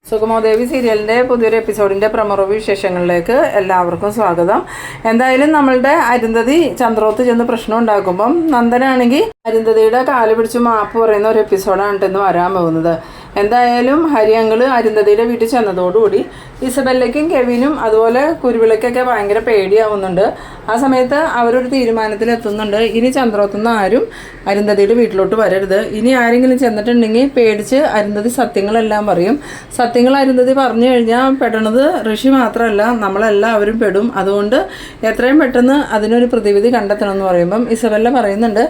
സുഗമോദേവി സീരിയലിൻ്റെ പുതിയൊരു എപ്പിസോഡിൻ്റെ പ്രമോ വിശേഷങ്ങളിലേക്ക് എല്ലാവർക്കും സ്വാഗതം. എന്തായാലും നമ്മളുടെ അരുന്ധതി ചന്ദ്രോത്ത് ചെന്ന് പ്രശ്നം ഉണ്ടാക്കുമ്പം നന്ദനാണെങ്കിൽ അരുന്ധതിയുടെ കാല് പിടിച്ച് മാപ്പ് പറയുന്ന ഒരു എപ്പിസോഡാണ് ഇന്ന് വരാൻ പോകുന്നത്. എന്തായാലും ഹരിയങ്കിള് അരുന്ധതിയുടെ വീട്ടിൽ ചെന്നതോടുകൂടി ഇസബെല്ലയ്ക്കും കെവിനും അതുപോലെ കുരുവിളക്കൊക്കെ ഭയങ്കര പേടിയാവുന്നുണ്ട്. ആ സമയത്ത് അവരൊരു തീരുമാനത്തിലെത്തുന്നുണ്ട്, ഇനി ചന്ദ്രോത്തുനിന്ന് ആരും അരുന്ധതിയുടെ വീട്ടിലോട്ട് വരരുത്. ഇനി ആരെങ്കിലും ചെന്നിട്ടുണ്ടെങ്കിൽ പേടിച്ച് അരുന്ധതി സത്യങ്ങളെല്ലാം പറയും. സത്യങ്ങൾ അരുന്ധതി പറഞ്ഞു കഴിഞ്ഞാൽ പെടണത് ഋഷി മാത്രമല്ല നമ്മളെല്ലാവരും പെടും. അതുകൊണ്ട് എത്രയും പെട്ടെന്ന് അതിനൊരു പ്രതിവിധി കണ്ടെത്തണം എന്ന് പറയുമ്പം ഇസബെല്ല പറയുന്നുണ്ട്,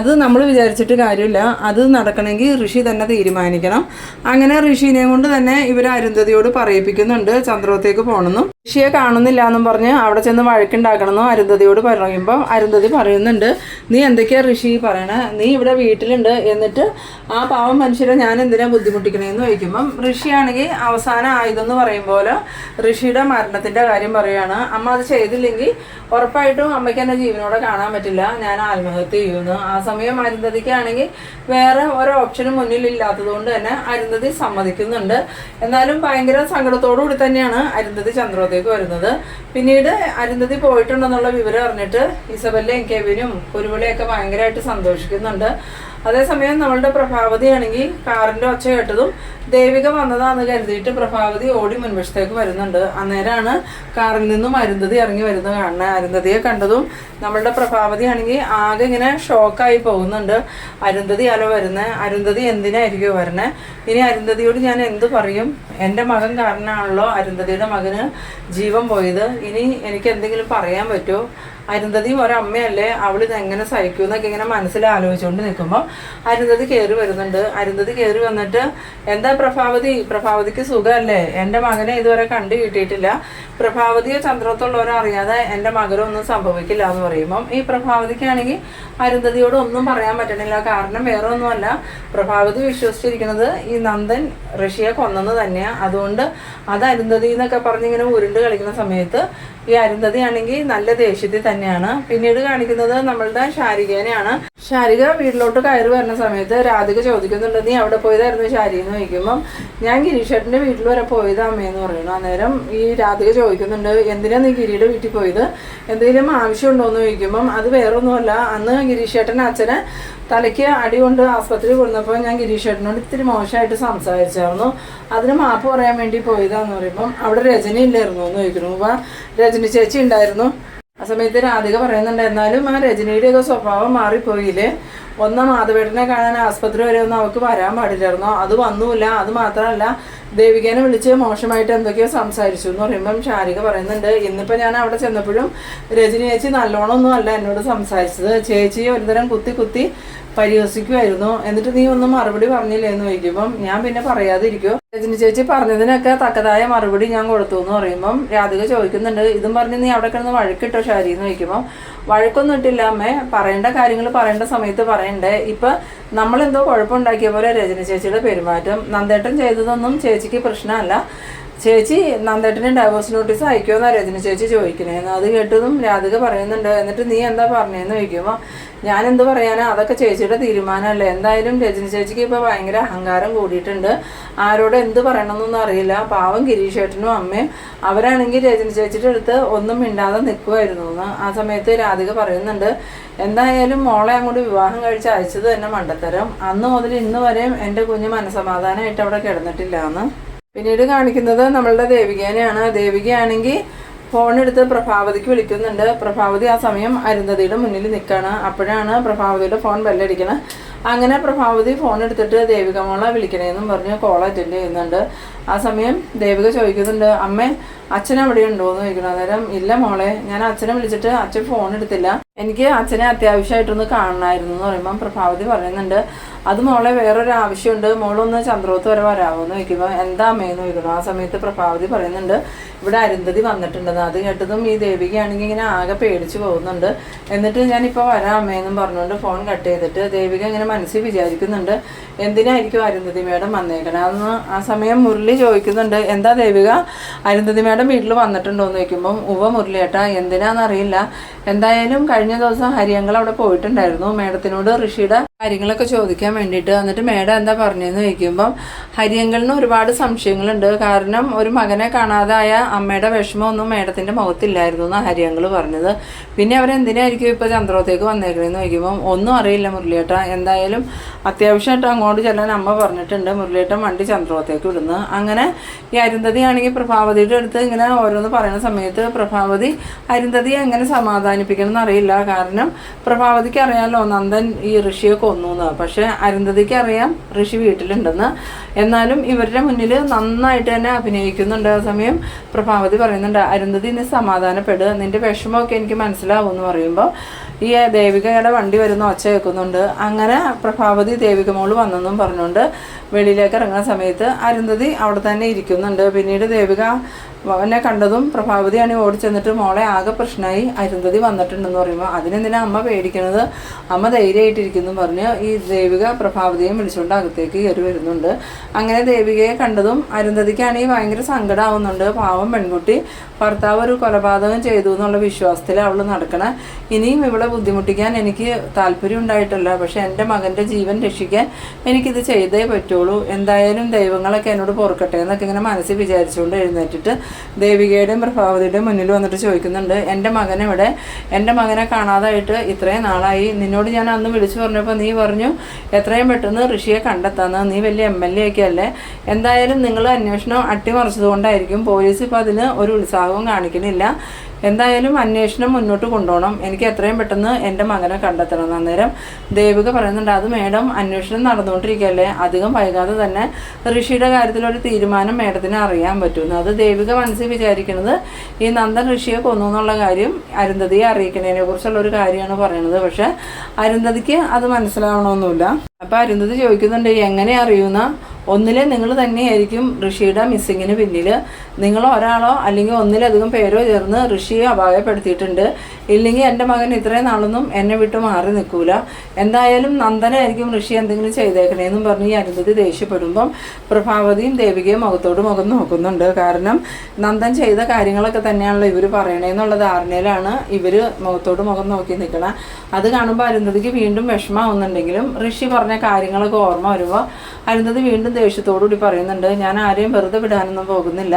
അത് നമ്മൾ വിചാരിച്ചിട്ട് കാര്യമില്ല, അത് നടക്കണമെങ്കിൽ ഋഷി തന്നെ തീരുമാനിക്കണം. അങ്ങനെ ഋഷിനെ കൊണ്ട് തന്നെ ഇവർ അരുന്ധതിയോട് പറയിപ്പിക്കുന്നുണ്ട് ചന്ദ്രോത്തേക്ക് പോകണമെന്നും ഋഷിയെ കാണുന്നില്ല എന്നും പറഞ്ഞ് അവിടെ ചെന്ന് വഴക്കുണ്ടാക്കണമെന്നും അരുന്ധതിയോട് പറയുമ്പോൾ അരുന്ധതി പറയുന്നുണ്ട്, നീ എന്തൊക്കെയാണ് ഋഷി പറയണേ, നീ ഇവിടെ വീട്ടിലുണ്ട്, എന്നിട്ട് ആ പാവം മനുഷ്യരെ ഞാൻ എന്തിനാ ബുദ്ധിമുട്ടിക്കണേന്ന് ചോദിക്കുമ്പം ഋഷിയാണെങ്കിൽ അവസാന ആയുധം എന്ന് പറയുമ്പോൾ ഋഷിയുടെ മരണത്തിൻ്റെ കാര്യം പറയുകയാണ്. അമ്മ അത് ചെയ്തില്ലെങ്കിൽ ഉറപ്പായിട്ടും അമ്മയ്ക്ക് എന്നെ ജീവനോടെ കാണാൻ പറ്റില്ല, ഞാൻ ആത്മഹത്യ ചെയ്യുമെന്ന്. ആ സമയം അരുന്ധതിക്കാണെങ്കിൽ വേറെ ഒരു ഓപ്ഷനും മുന്നിലില്ലാത്തത് കൊണ്ട് തന്നെ അരുന്ധതി സമ്മതിക്കുന്നുണ്ട്. എന്നാലും ഭയങ്കര സങ്കടത്തോടു കൂടി തന്നെയാണ് അരുന്ധതി ചന്ദ്രോത്തേക്ക് വരുന്നത്. പിന്നീട് അരുന്ധതി പോയിട്ടുണ്ടെന്നുള്ള വിവരം അറിഞ്ഞിട്ട് ഇസബെല്ലയും കെവിനും കുരുവിളയൊക്കെ ഭയങ്കരമായിട്ട് സന്തോഷിക്കുന്നുണ്ട്. അതേസമയം നമ്മളുടെ പ്രഭാവതി ആണെങ്കിൽ കാറിൻ്റെ ഒച്ച കേട്ടതും ദേവിക വന്നതാണെന്ന് കരുതിയിട്ട് പ്രഭാവതി ഓടി മുൻവശത്തേക്ക് വരുന്നുണ്ട്. അന്നേരമാണ് കാറിൽ നിന്നും അരുന്ധതി ഇറങ്ങി വരുന്നത് കാണുന്നത്. അരുന്ധതിയെ കണ്ടതും നമ്മളുടെ പ്രഭാവതി ആണെങ്കിൽ ആകെ ഇങ്ങനെ ഷോക്കായി പോകുന്നുണ്ട്. അരുന്ധതി അല വരുന്നത്, അരുന്ധതി എന്തിനായിരിക്കും വരണേ, ഇനി അരുന്ധതിയോട് ഞാൻ എന്ത് പറയും, എൻ്റെ മകൻ കാരണമാണല്ലോ അരുന്ധതിയുടെ മകന് ജീവൻ പോയത്, ഇനി എനിക്ക് എന്തെങ്കിലും പറയാൻ പറ്റുമോ, അരുന്ധതി ഒരമ്മയല്ലേ, അവളിത് എങ്ങനെ സഹിക്കും എന്നൊക്കെ ഇങ്ങനെ മനസ്സിൽ ആലോചിച്ചുകൊണ്ട് നിൽക്കുമ്പോൾ അരുന്ധതി കയറി വരുന്നുണ്ട്. അരുന്ധതി കയറി വന്നിട്ട്, എന്താ പ്രഭാവതിക്ക് സുഖമല്ലേ, എൻ്റെ മകനെ ഇതുവരെ കണ്ടു കിട്ടിയിട്ടില്ല, പ്രഭാവതിയോ ചന്ദ്രത്തുള്ളവരോ അറിയാതെ എൻ്റെ മകനൊന്നും സംഭവിക്കില്ല എന്ന് പറയുമ്പം ഈ പ്രഭാവതിക്കാണെങ്കിൽ അരുന്ധതിയോട് ഒന്നും പറയാൻ പറ്റണില്ല. കാരണം വേറെ ഒന്നുമല്ല, പ്രഭാവതി വിശ്വസിച്ചിരിക്കുന്നത് ഈ നന്ദൻ ഋഷിയെ കൊന്നെന്ന് തന്നെയാണ്. അതുകൊണ്ട് അത് അരുന്ധതി എന്നൊക്കെ പറഞ്ഞിങ്ങനെ ഉരുണ്ട് കളിക്കുന്ന സമയത്ത് ഈ അരുന്ധതി ആണെങ്കിൽ നല്ല ദേഷ്യത്തിൽ തന്നെയാണ്. പിന്നീട് കാണിക്കുന്നത് നമ്മളുടെ ശാരികേനെയാണ്. ശാരിക വീട്ടിലോട്ട് കയറി വരുന്ന സമയത്ത് രാധിക ചോദിക്കുന്നുണ്ട്, നീ അവിടെ പോയതായിരുന്നു ശാരി എന്ന് ചോദിക്കുമ്പം ഞാൻ ഗിരീഷേട്ടൻ്റെ വീട്ടിൽ വരെ പോയത് അമ്മയെന്ന് പറയുന്നു. അന്നേരം ഈ രാധിക ചോദിക്കുന്നുണ്ട്, എന്തിനാ നീ ഗിരിയുടെ വീട്ടിൽ പോയത്, എന്തെങ്കിലും ആവശ്യമുണ്ടോ എന്ന് ചോദിക്കുമ്പം അത് വേറൊന്നുമല്ല, അന്ന് ഗിരീഷേട്ടൻ അച്ഛനെ തലയ്ക്ക് അടി കൊണ്ട് ആസ്പത്രി കൊണ്ടുവന്നപ്പോൾ ഞാൻ ഗിരീഷേട്ടനോട് ഇത്തിരി മോശമായിട്ട് സംസാരിച്ചായിരുന്നു, അതിന് മാപ്പ് പറയാൻ വേണ്ടി പോയതാന്ന് പറയുമ്പം അവിടെ രജനി ഇല്ലായിരുന്നു എന്ന് ചോദിക്കുന്നു. അപ്പോൾ രജനി ചേച്ചി ഉണ്ടായിരുന്നു. ആ സമയത്ത് രാധിക പറയുന്നുണ്ട്, എന്നാലും ആ രജനിയുടെയൊക്കെ സ്വഭാവം മാറിപ്പോയില്ലേ, ഒന്ന് മാധവേട്ടനെ കാണാൻ ആസ്പത്രി വരെ ഒന്നും അവൾക്ക് വരാൻ പാടില്ലായിരുന്നോ, അത് വന്നുമില്ല, അത് മാത്രമല്ല ദേവികേനെ വിളിച്ച് മോശമായിട്ട് എന്തൊക്കെയോ സംസാരിച്ചു എന്ന് പറയുമ്പം ശാരിക പറയുന്നുണ്ട്, ഇന്നിപ്പോൾ ഞാൻ അവിടെ ചെന്നപ്പോഴും രജനി ചേച്ചി നല്ലോണമൊന്നും അല്ല എന്നോട് സംസാരിച്ചത്, ചേച്ചി ഒരുതരം കുത്തി പരിഹസിക്കുമായിരുന്നു, എന്നിട്ട് നീ ഒന്നും മറുപടി പറഞ്ഞില്ലേ എന്ന് ചോദിക്കുമ്പം ഞാൻ പിന്നെ പറയാതിരിക്കുമോ, രജനി ചേച്ചി പറഞ്ഞതിനൊക്കെ തക്കതായ മറുപടി ഞാൻ കൊടുത്തു എന്ന് പറയുമ്പം രാധിക ചോദിക്കുന്നുണ്ട്, ഇതും പറഞ്ഞ് നീ അവിടെ കിടന്ന് വഴക്കിട്ടോ ശാരി എന്ന് ചോദിക്കുമ്പം വഴക്കൊന്നും ഇട്ടില്ല അമ്മേ, പറയേണ്ട കാര്യങ്ങൾ പറയേണ്ട സമയത്ത് പറയണ്ടേ, ഇപ്പം നമ്മളെന്തോ കുഴപ്പമുണ്ടാക്കിയ പോലെ രജനി ചേച്ചിയുടെ പെരുമാറ്റം, നന്ദേട്ടൻ ചെയ്തതൊന്നും ചേച്ചിക്ക് പ്രശ്നമല്ല, ചേച്ചി നന്ദേട്ടന് ഡൈവോഴ്സ് നോട്ടീസ് അയക്കുമെന്നാണ് രജനി ചേച്ചി ചോദിക്കണേന്ന്. അത് കേട്ടതും രാധിക പറയുന്നുണ്ട്, എന്നിട്ട് നീ എന്താ പറഞ്ഞതെന്ന് ചോദിക്കുമ്പോൾ ഞാൻ എന്ത് പറയാനാ, അതൊക്കെ ചേച്ചിയുടെ തീരുമാനമല്ലേ, എന്തായാലും രജനി ചേച്ചിക്ക് ഇപ്പോൾ ഭയങ്കര അഹങ്കാരം കൂടിയിട്ടുണ്ട്, ആരോട് എന്ത് പറയണമെന്നൊന്നും അറിയില്ല, പാവം ഗിരീഷേട്ടനും അമ്മയും അവരാണെങ്കിൽ രജനി ചേച്ചിയുടെ അടുത്ത് ഒന്നും മിണ്ടാതെ നിൽക്കുമായിരുന്നു എന്ന്. ആ സമയത്ത് രാധിക പറയുന്നുണ്ട്, എന്തായാലും മോളെ അങ്ങോട്ട് വിവാഹം കഴിച്ച് അയച്ചത് തന്നെ മണ്ടത്തരം, അന്ന് മുതൽ ഇന്ന് വരെയും എൻ്റെ കുഞ്ഞ് മനസ്സമാധാനമായിട്ട് അവിടെ കിടന്നിട്ടില്ല എന്ന്. പിന്നീട് കാണിക്കുന്നത് നമ്മളുടെ ദേവികേനെയാണ്. ദേവികയാണെങ്കിൽ ഫോണെടുത്ത് പ്രഭാവതിക്ക് വിളിക്കുന്നുണ്ട്. പ്രഭാവതി ആ സമയം അരുന്ധതിയുടെ മുന്നിൽ നിൽക്കുകയാണ്. അപ്പോഴാണ് പ്രഭാവതിയുടെ ഫോൺ ബെല്ലടിക്കണം. അങ്ങനെ പ്രഭാവതി ഫോൺ എടുത്തിട്ട് ദേവിക മോളെ വിളിക്കണേന്നും പറഞ്ഞ് കോൾ അറ്റൻഡ് ചെയ്യുന്നുണ്ട്. ആ സമയം ദേവിക ചോദിക്കുന്നുണ്ട്, അമ്മേ അച്ഛൻ അവിടെ ഉണ്ടോ എന്ന് ചോദിക്കണം. അന്നേരം ഇല്ല മോളെ, ഞാൻ അച്ഛനെ വിളിച്ചിട്ട് അച്ഛൻ ഫോൺ എടുത്തില്ല, എനിക്ക് അച്ഛനെ അത്യാവശ്യമായിട്ടൊന്ന് കാണണമായിരുന്നു എന്ന് പറയുമ്പം പ്രഭാവതി പറയുന്നുണ്ട്, അത് മോളെ വേറൊരു ആവശ്യമുണ്ട്, മോളൊന്ന് ചന്ദ്രോത്ത് വരെ വരാമോ എന്ന് ചോദിക്കുമ്പോൾ എന്താ അമ്മയെന്ന് ചോദിക്കണം. ആ സമയത്ത് പ്രഭാവതി പറയുന്നുണ്ട്, ഇവിടെ അരുന്ധതി വന്നിട്ടുണ്ടെന്ന്. അത് കേട്ടതും ഈ ദേവികയാണെങ്കിൽ ഇങ്ങനെ ആകെ പേടിച്ച് പോകുന്നുണ്ട്. എന്നിട്ട് ഞാനിപ്പോൾ വരാം അമ്മയെന്നും പറഞ്ഞുകൊണ്ട് ഫോൺ കട്ട് ചെയ്തിട്ട് ദേവിക ഇങ്ങനെ മനസ്സിൽ വിചാരിക്കുന്നുണ്ട്, എന്തിനായിരിക്കും അരുന്ധതി മേഡം വന്നേക്കണേ അന്ന്. ആ സമയം മുരളി ചോദിക്കുന്നുണ്ട്, എന്താ ദേവിക അരുന്ധതി മേഡം വീട്ടിൽ വന്നിട്ടുണ്ടോ എന്ന് ചോദിക്കുമ്പം ഉവ്വ മുരളിയേട്ടാ, എന്തിനാണെന്നറിയില്ല, എന്തായാലും കഴിഞ്ഞ ദിവസം ഹരിയങ്കൾ അവിടെ പോയിട്ടുണ്ടായിരുന്നു, മേഡത്തിനോട് ഋഷിയുടെ കാര്യങ്ങളൊക്കെ ചോദിക്കാൻ വേണ്ടിയിട്ട്. എന്നിട്ട് മേഡം എന്താ പറഞ്ഞതെന്ന് ചോദിക്കുമ്പം ഹരിയങ്കലിന് ഒരുപാട് സംശയങ്ങളുണ്ട്. കാരണം ഒരു മകനെ കാണാതായ അമ്മയുടെ വിഷമമൊന്നും മേഡത്തിൻ്റെ മുഖത്തില്ലായിരുന്നു എന്നാണ് ഹരിയങ്കൾ പറഞ്ഞത്. പിന്നെ അവരെന്തിനായിരിക്കും ഇപ്പോൾ ചന്ദ്രോത്തേക്ക് വന്നേക്കണേന്ന് ചോദിക്കുമ്പം ഒന്നും അറിയില്ല മുരളിയേട്ട, എന്തായാലും അത്യാവശ്യമായിട്ട് അങ്ങോട്ട് ചെല്ലാൻ അമ്മ പറഞ്ഞിട്ടുണ്ട്, മുരളിയേട്ടൻ വണ്ടി ചന്ദ്രോത്തേക്ക് വിടുന്നു. അങ്ങനെ ഈ അരുന്ധതി ആണെങ്കിൽ പ്രഭാവതിയുടെ അടുത്ത് ഇങ്ങനെ ഓരോന്ന് പറയുന്ന സമയത്ത് പ്രഭാവതി അരുന്ധതിയെ എങ്ങനെ സമാധാനിപ്പിക്കണം എന്നറിയില്ല. കാരണം പ്രഭാവതിക്ക് അറിയാമല്ലോ നന്ദൻ ഈ ഋഷിയെ കൊന്നു. പക്ഷെ അരുന്ധതിക്ക് അറിയാം ഋഷി വീട്ടിലുണ്ടെന്ന്. എന്നാലും ഇവരുടെ മുന്നിൽ നന്നായിട്ട് തന്നെ അഭിനയിക്കുന്നുണ്ട്. ആ സമയം പ്രഭാവതി പറയുന്നുണ്ട്, അരുന്ധതി നീ സമാധാനപ്പെടുക, നിന്റെ വിഷമമൊക്കെ എനിക്ക് മനസ്സിലാവും എന്ന് പറയുമ്പോൾ ഈ ദേവികയുടെ വണ്ടി വരുന്ന ഒച്ച കേൾക്കുന്നുണ്ട്. അങ്ങനെ പ്രഭാവതി ദേവിക മോള് വന്നെന്നും പറഞ്ഞുകൊണ്ട് വെളിയിലേക്ക് ഇറങ്ങുന്ന സമയത്ത് അരുന്ധതി അവിടെ തന്നെ ഇരിക്കുന്നുണ്ട്. പിന്നീട് ദേവിക എന്നെ കണ്ടതും പ്രഭാവതിയാണ് ഓടിച്ചെന്നിട്ട് മോളെ ആകെ പ്രശ്നമായി, അരുന്ധതി വന്നിട്ടുണ്ടെന്ന് പറയുമ്പോൾ അതിനെന്തിനാ അമ്മ പേടിക്കണത്, അമ്മ ധൈര്യമായിട്ടിരിക്കുന്നു പറഞ്ഞ് ഈ ദേവിക പ്രഭാവതിയെ വിളിച്ചുകൊണ്ട് അകത്തേക്ക് കയറി വരുന്നുണ്ട്. അങ്ങനെ ദേവികയെ കണ്ടതും അരുന്ധതിക്കാണെങ്കിൽ ഭയങ്കര സങ്കടമാവുന്നുണ്ട്. പാവം പെൺകുട്ടി ഭർത്താവ് ഒരു കൊലപാതകം ചെയ്തു എന്നുള്ള വിശ്വാസത്തിൽ അവൾ നടക്കണ. ഇനിയും ഇവിടെ ബുദ്ധിമുട്ടിക്കാൻ എനിക്ക് താല്പര്യം ഉണ്ടായിട്ടില്ല, പക്ഷെ എൻ്റെ മകൻ്റെ ജീവൻ രക്ഷിക്കാൻ എനിക്കിത് ചെയ്തേ പറ്റുള്ളൂ. എന്തായാലും ദൈവങ്ങളൊക്കെ എന്നോട് പൊറുക്കട്ടെ എന്നൊക്കെ ഇങ്ങനെ മനസ്സിൽ വിചാരിച്ചുകൊണ്ട് എഴുന്നേറ്റിട്ട് ദേവികയുടെയും പ്രഭാവതിയുടെയും മുന്നിൽ വന്നിട്ട് ചോദിക്കുന്നുണ്ട്, എൻ്റെ മകനെവിടെ, എൻ്റെ മകനെ കാണാതായിട്ട് ഇത്രയും നാളായി, നിന്നോട് ഞാൻ അന്ന് വിളിച്ചു പറഞ്ഞപ്പോൾ നീ പറഞ്ഞു എത്രയും പെട്ടെന്ന് ഋഷിയെ കണ്ടെത്താന്ന്, നീ വലിയ MLA ഒക്കെ അല്ലേ, എന്തായാലും നിങ്ങൾ അന്വേഷണം അട്ടിമറിച്ചതുകൊണ്ടായിരിക്കും പോലീസ് ഇപ്പോൾ അതിന് ഒരു ഉത്സാഹവും കാണിക്കുന്നില്ല, എന്തായാലും അന്വേഷണം മുന്നോട്ട് കൊണ്ടുപോകണം, എനിക്ക് എത്രയും പെട്ടെന്ന് എൻ്റെ മകനെ കണ്ടെത്തണം. അന്നേരം ദേവിക പറയുന്നുണ്ട്, അത് മേഡം അന്വേഷണം നടന്നുകൊണ്ടിരിക്കുകയല്ലേ, അധികം വൈകാതെ തന്നെ ഋഷിയുടെ കാര്യത്തിലൊരു തീരുമാനം മേഡത്തിന് അറിയാൻ പറ്റുന്നു. അത് ദേവിക മനസ്സിൽ വിചാരിക്കുന്നത് ഈ നന്ദൻ ഋഷിയെ കൊന്നു എന്നുള്ള കാര്യം അരുന്ധതിയെ അറിയിക്കുന്നതിനെ കുറിച്ചുള്ള ഒരു കാര്യമാണ് പറയുന്നത്. പക്ഷെ അരുന്ധതിക്ക് അത് മനസ്സിലാവണമെന്നില്ല. അപ്പം അരുന്ധതി ചോദിക്കുന്നുണ്ട്, എങ്ങനെ അറിയുന്ന, ഒന്നിലെ നിങ്ങൾ തന്നെയായിരിക്കും ഋഷിയുടെ മിസ്സിങ്ങിന് പിന്നിൽ, നിങ്ങൾ ഒരാളോ അല്ലെങ്കിൽ ഒന്നിലധികം പേരോ ചേർന്ന് ഋഷിയെ അപായപ്പെടുത്തിയിട്ടുണ്ട്, ഇല്ലെങ്കിൽ എൻ്റെ മകൻ ഇത്രയും നാളൊന്നും എന്നെ വിട്ട് മാറി നിൽക്കൂല, എന്തായാലും നന്ദനായിരിക്കും ഋഷി എന്തെങ്കിലും ചെയ്തേക്കണേന്നും പറഞ്ഞ് ഈ അരുന്ധതി ദേഷ്യപ്പെടുമ്പം പ്രഭാവതിയും ദേവികയും മുഖത്തോട് മുഖം നോക്കുന്നുണ്ട്. കാരണം നന്ദൻ ചെയ്ത കാര്യങ്ങളൊക്കെ തന്നെയാണല്ലോ ഇവർ പറയണേന്നുള്ള ധാരണയിലാണ് ഇവർ മുഖത്തോട് മുഖം നോക്കി നിൽക്കണം. അത് കാണുമ്പോൾ അരുന്ധതിക്ക് വീണ്ടും വിഷമാവുന്നുണ്ടെങ്കിലും ഋഷി പറഞ്ഞ കാര്യങ്ങളൊക്കെ ഓർമ്മ വരുമ്പോൾ അരുന്ധതി വീണ്ടും ദേഷ്യത്തോടുകൂടി പറയുന്നുണ്ട്, ഞാൻ ആരെയും വെറുതെ വിടാനൊന്നും പോകുന്നില്ല,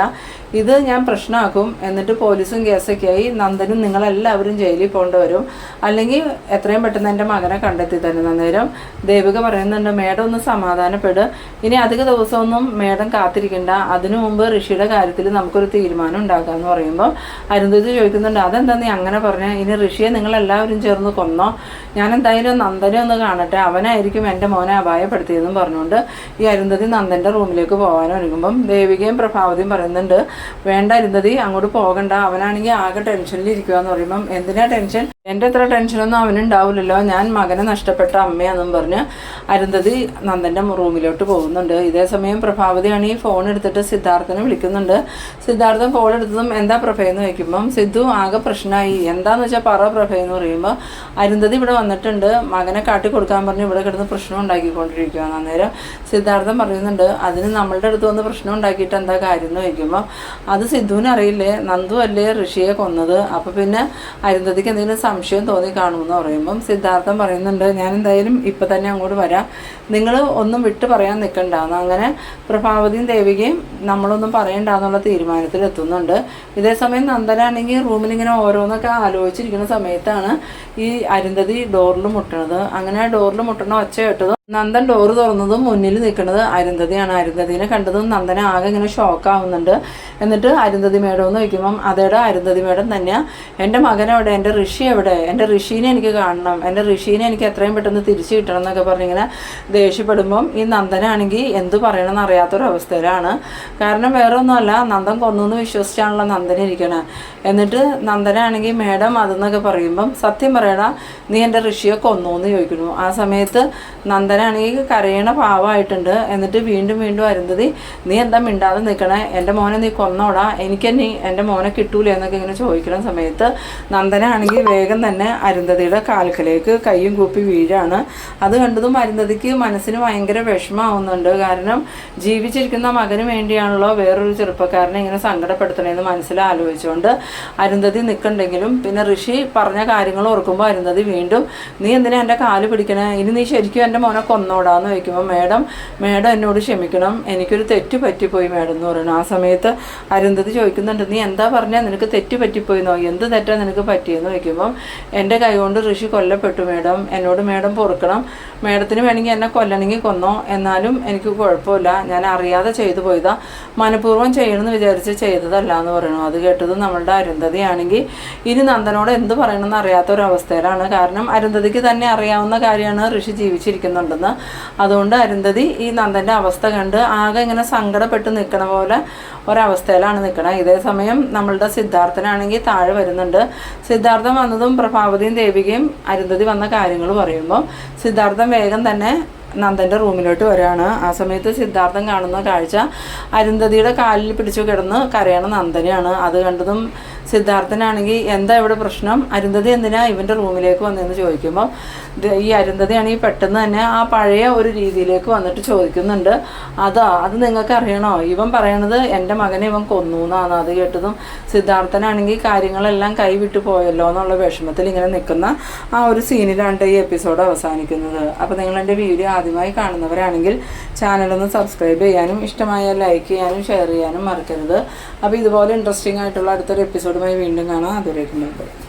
ഇത് ഞാൻ പ്രശ്നമാക്കും, എന്നിട്ട് പോലീസും കേസൊക്കെ ആയി നന്ദനും നിങ്ങളെല്ലാവരും ജയിലിൽ പോകേണ്ടി വരും, അല്ലെങ്കിൽ എത്രയും പെട്ടെന്ന് എൻ്റെ മകനെ കണ്ടെത്തി തരുന്ന. നേരം ദേവിക പറയുന്നുണ്ട്, മേഡം ഒന്ന് സമാധാനപ്പെടുക, ഇനി അധിക ദിവസമൊന്നും മേഡം കാത്തിരിക്കണ്ട, അതിനു മുമ്പ് ഋഷിയുടെ കാര്യത്തിൽ നമുക്കൊരു തീരുമാനം ഉണ്ടാക്കാമെന്ന് പറയുമ്പോൾ അരുന്ധതി ചോദിക്കുന്നുണ്ട്, അതെന്താ നീ അങ്ങനെ പറഞ്ഞാൽ, ഇനി ഋഷിയെ നിങ്ങളെല്ലാവരും ചേർന്ന് കൊന്നോ, ഞാൻ എന്തായാലും നന്ദനെ ഒന്ന് കാണട്ടെ, അവനായിരിക്കും എൻ്റെ മോനെ അപായപ്പെടുത്തിയതെന്നും പറഞ്ഞുകൊണ്ട് ഈ അരുന്ധതി നന്ദൻ്റെ റൂമിലേക്ക് പോകാനൊരുങ്ങുമ്പം ദേവികയും പ്രഭാവതിയും പറയുന്നുണ്ട്, വേണ്ട അരുന്ധതി അങ്ങോട്ട് പോകണ്ട, അവനാണെങ്കിൽ ആകെ ടെൻഷനിലിരിക്കുക എന്ന് പറയുമ്പം എന്തിനാ ടെൻഷൻ, എൻ്റെ അത്ര ടെൻഷനൊന്നും അവനുണ്ടാവില്ലല്ലോ, ഞാൻ മകനെ നഷ്ടപ്പെട്ട അമ്മയാണെന്നും പറഞ്ഞ് അരുന്ധതി നന്ദൻ്റെ റൂമിലോട്ട് പോകുന്നുണ്ട്. ഇതേ സമയം പ്രഭാവതിയാണ് ഈ ഫോൺ എടുത്തിട്ട് സിദ്ധാർത്ഥനെ വിളിക്കുന്നുണ്ട്. സിദ്ധാർത്ഥൻ ഫോൺ എടുത്തതും എന്താ പ്രഭയെന്ന് ചോദിക്കുമ്പം സിദ്ധു ആകെ പ്രശ്നമായി, എന്താന്ന് വെച്ചാൽ പറ പ്രഭയെന്ന് പറയുമ്പോൾ അരുന്ധതി ഇവിടെ വന്നിട്ടുണ്ട്, മകനെ കാട്ടി കൊടുക്കാൻ പറഞ്ഞ് ഇവിടെ കിടന്ന് പ്രശ്നം ഉണ്ടാക്കിക്കൊണ്ടിരിക്കുകയാണ്. അന്നേരം സിദ്ധാർത്ഥൻ പറയുന്നുണ്ട്, അതിന് നമ്മളുടെ അടുത്ത് വന്ന് പ്രശ്നം ഉണ്ടാക്കിയിട്ട് എന്താ കാര്യം എന്ന് ചോദിക്കുമ്പോൾ അത് സിദ്ധുവിന് അറിയില്ലേ, നന്ദു അല്ലേ ഋഷിയെ കൊന്നത്, അപ്പോൾ പിന്നെ അരുന്ധതിക്ക് എന്തെങ്കിലും സംശയം തോന്നി കാണുമെന്ന് പറയുമ്പം സിദ്ധാർത്ഥൻ പറയുന്നുണ്ട്, ഞാൻ എന്തായാലും ഇപ്പം തന്നെ അങ്ങോട്ട് വരാം, നിങ്ങൾ ഒന്നും വിട്ട് പറയാൻ നിൽക്കണ്ടെന്ന്. അങ്ങനെ പ്രഭാവതിയും ദേവികയും നമ്മളൊന്നും പറയണ്ടെന്നുള്ള തീരുമാനത്തിൽ എത്തുന്നുണ്ട്. ഇതേസമയം നന്ദനാണെങ്കിൽ റൂമിലിങ്ങനെ ഓരോന്നൊക്കെ ആലോചിച്ചിരിക്കുന്ന സമയത്താണ് ഈ അരുന്ധതി ഡോറിൽ മുട്ടണത്. അങ്ങനെ ഡോറിൽ മുട്ടണ ഒച്ച കേട്ടതും നന്ദൻ ഡോറ് തുറന്നതും മുന്നിൽ നിൽക്കുന്നത് അരുന്ധതിയാണ്. അരുന്ധതിനെ കണ്ടതും നന്ദനെ ആകെ ഇങ്ങനെ ഷോക്കാവുന്നുണ്ട്. എന്നിട്ട് അരുന്ധതി മേഡം എന്ന് ചോദിക്കുമ്പം അതേടെ അരുന്ധതി മേഡം തന്നെയാണ്, എൻ്റെ മകനെവിടെ, എൻ്റെ ഋഷി എവിടെ, എൻ്റെ ഋഷീനെ എനിക്ക് കാണണം, എൻ്റെ ഋഷീനെ എനിക്ക് എത്രയും പെട്ടെന്ന് തിരിച്ചു കിട്ടണം എന്നൊക്കെ പറഞ്ഞിങ്ങനെ ദേഷ്യപ്പെടുമ്പം ഈ നന്ദനാണെങ്കിൽ എന്ത് പറയണമെന്ന് അറിയാത്തൊരവസ്ഥയിലാണ്. കാരണം വേറെ ഒന്നുമല്ല, നന്ദൻ കൊന്നു എന്ന് വിശ്വസിച്ചാണല്ലോ നന്ദൻ ഇരിക്കണേ. എന്നിട്ട് നന്ദനാണെങ്കിൽ മേഡം അതെന്നൊക്കെ പറയുമ്പം സത്യം പറയടാ, നീ എൻ്റെ ഋഷിയെ കൊന്നു എന്ന് ചോദിക്കുന്നു. ആ സമയത്ത് നന്ദൻ നന്ദനാണെങ്കിൽ കരയണ പാവമായിട്ടുണ്ട്. എന്നിട്ട് വീണ്ടും വീണ്ടും അരുന്ധതി നീ എന്താ മിണ്ടാതെ നിൽക്കണേ, എൻ്റെ മോനെ നീ കൊന്നോടാ, എനിക്ക് നീ എൻ്റെ മോനെ കിട്ടൂല എന്നൊക്കെ ഇങ്ങനെ ചോദിക്കുന്ന സമയത്ത് നന്ദനാണെങ്കിൽ വേഗം തന്നെ അരുന്ധതിയുടെ കാൽക്കലേക്ക് കയ്യും കൂപ്പി വീഴാണ്. അത് കണ്ടതും അരുന്ധതിക്ക് മനസ്സിന് ഭയങ്കര വിഷമാവുന്നുണ്ട്. കാരണം ജീവിച്ചിരിക്കുന്ന മകന് വേണ്ടിയാണല്ലോ വേറൊരു ചെറുപ്പക്കാരനെ ഇങ്ങനെ സങ്കടപ്പെടുത്തണമെന്ന് മനസ്സിലാലോചിച്ചുകൊണ്ട് അരുന്ധതി നിൽക്കണ്ടെങ്കിലും പിന്നെ ഋഷി പറഞ്ഞ കാര്യങ്ങൾ ഓർക്കുമ്പോൾ അരുന്ധതി വീണ്ടും നീ എന്തിനാ എൻ്റെ കാല് പിടിക്കണേ, ഇനി നീ ശരിക്കും എൻ്റെ മോനെ കൊന്നോടാന്ന് ചോദിക്കുമ്പോൾ മേഡം എന്നോട് ക്ഷമിക്കണം, എനിക്കൊരു തെറ്റ് പറ്റിപ്പോയി മേഡം എന്ന് പറയുന്നു. ആ സമയത്ത് അരുന്ധതി ചോദിക്കുന്നുണ്ട് നീ എന്താ പറഞ്ഞാൽ നിനക്ക് തെറ്റ് പറ്റിപ്പോയിന്നോ, എന്ത് തെറ്റാ നിനക്ക് പറ്റിയെന്ന് ചോദിക്കുമ്പം എൻ്റെ കൈ കൊണ്ട് ഋഷി കൊല്ലപ്പെട്ടു മേഡം, എന്നോട് മേഡം പൊറുക്കണം, മേഡത്തിന് വേണമെങ്കിൽ എന്നെ കൊല്ലണമെങ്കിൽ കൊന്നോ, എന്നാലും എനിക്ക് കുഴപ്പമില്ല, ഞാൻ അറിയാതെ ചെയ്തു പോയതാ, മനഃപൂർവ്വം ചെയ്യണമെന്ന് വിചാരിച്ച് ചെയ്തതല്ല എന്ന് പറയുന്നു. അത് കേട്ടത് നമ്മളുടെ അരുന്ധതിയാണെങ്കിൽ ഇനി നന്ദനോട് എന്ത് പറയണമെന്ന് അറിയാത്തൊരവസ്ഥയിലാണ്. കാരണം അരുന്ധതിക്ക് തന്നെ അറിയാവുന്ന കാര്യമാണ് ഋഷി ജീവിച്ചിരിക്കുന്നുണ്ടെന്ന്. അതുകൊണ്ട് അരുന്ധതി ഈ നന്ദൻ്റെ അവസ്ഥ കണ്ട് ആകെ ഇങ്ങനെ സങ്കടപ്പെട്ട് നിൽക്കണ പോലെ ഒരവസ്ഥയിലാണ് നിൽക്കണം. ഇതേ സമയം നമ്മളുടെ സിദ്ധാർത്ഥനാണെങ്കിൽ താഴെ വരുന്നുണ്ട്. സിദ്ധാർത്ഥൻ വന്നതും പ്രഭാവതിയും ദേവികയും അരുന്ധതി വന്ന കാര്യങ്ങൾ പറയുമ്പോൾ സിദ്ധാർത്ഥൻ വേഗം തന്നെ നന്ദൻ്റെ റൂമിലോട്ട് വരികയാണ്. ആ സമയത്ത് സിദ്ധാർത്ഥൻ കാണുന്ന കാഴ്ച അരുന്ധതിയുടെ കാലിൽ പിടിച്ചു കിടന്ന് കരയണ നന്ദനെയാണ്. അത് കണ്ടതും സിദ്ധാർത്ഥനാണെങ്കിൽ എന്താ ഇവിടെ പ്രശ്നം, അരുന്ധതി എന്തിനാ ഇവൻ്റെ റൂമിലേക്ക് വന്നതെന്ന് ചോദിക്കുമ്പോൾ ഈ അരുന്ധതിയാണെങ്കിൽ പെട്ടെന്ന് തന്നെ ആ പഴയ ഒരു രീതിയിലേക്ക് വന്നിട്ട് ചോദിക്കുന്നുണ്ട്, അത് നിങ്ങൾക്ക് അറിയണോ, ഇവൻ പറയണത് എൻ്റെ മകനെ ഇവൻ കൊന്നു എന്നാണ്. അത് കേട്ടതും സിദ്ധാർത്ഥനാണെങ്കിൽ കാര്യങ്ങളെല്ലാം കൈവിട്ടു പോയല്ലോ എന്നുള്ള വിഷമത്തിൽ ഇങ്ങനെ നിൽക്കുന്ന ആ ഒരു സീനിലാണ് ഈ എപ്പിസോഡ് അവസാനിക്കുന്നത്. അപ്പോൾ നിങ്ങൾ എൻ്റെ വീഡിയോ ആദ്യമായി കാണുന്നവരാണെങ്കിൽ ചാനലൊന്ന് സബ്സ്ക്രൈബ് ചെയ്യാനും ഇഷ്ടമായ ലൈക്ക് ചെയ്യാനും ഷെയർ ചെയ്യാനും മറക്കരുത്. അപ്പോൾ ഇതുപോലെ ഇൻട്രസ്റ്റിംഗ് ആയിട്ടുള്ള അടുത്തൊരു എപ്പിസോഡുമായി വീണ്ടും കാണാം. അതുവരേക്കും ബൈ.